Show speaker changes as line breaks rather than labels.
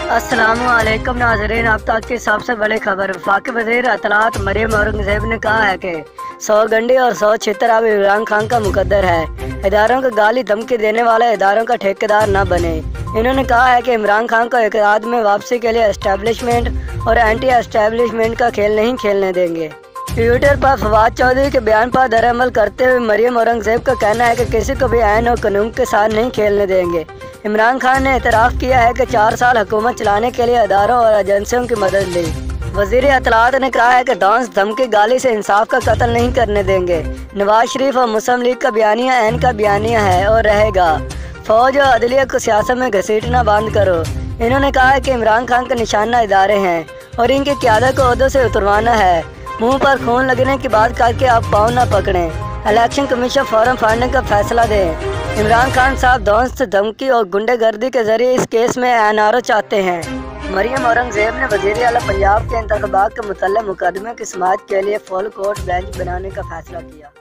अस्सलाम वालेकुम नाज़रीन, अब तक की सबसे बड़ी खबर। वफाकी वज़ीर इत्तलात मरियम औरंगज़ेब ने कहा है कि 100 गंडी और 100 छितर अब इमरान खान का मुकद्दर है। इदारों को गाली धमकी देने वाले इदारों का ठेकेदार न बने। इन्होंने कहा है कि इमरान खान को इक़राद में वापसी के लिए एस्टेब्लिशमेंट और एंटी एस्टेब्लिशमेंट का खेल नहीं खेलने देंगे। ट्विटर पर फवाद चौधरी के बयान पर दरअमल करते हुए मरियम औरंगज़ेब का कहना है कि किसी को भी आइन और कानून के साथ नहीं खेलने देंगे। इमरान खान ने एतराफ़ किया है कि 4 साल हुकूमत चलाने के लिए अदारों और एजेंसियों की मदद ली। वज़ीर इत्तलात ने कहा है कि धौंस धमकी गाली से इंसाफ का कत्ल नहीं करने देंगे। नवाज शरीफ और मुस्लिम लीग का बयानिया ऐन का बयानिया है और रहेगा। फौज और अदलिया को सियासत में घसीटना बंद करो। इन्होंने कहा है कि इमरान खान का निशाना इदारे हैं और इनकी क़यादत को ओहदों से उतरवाना है। मुंह पर खून लगने की बात करके आप पाँव न पकड़ें। इलेक्शन कमीशन फौरन फाड़ने का फैसला दें। इमरान खान साहब धौंस धमकी और गुंडेगर्दी के जरिए इस केस में एनआरओ चाहते हैं। मरियम औरंगज़ेब ने वज़ीर आला पंजाब के इंतख़ाबात के मुतल्लिक़ मुकदमे की समाअत के लिए फुल कोर्ट बेंच बनाने का फैसला किया।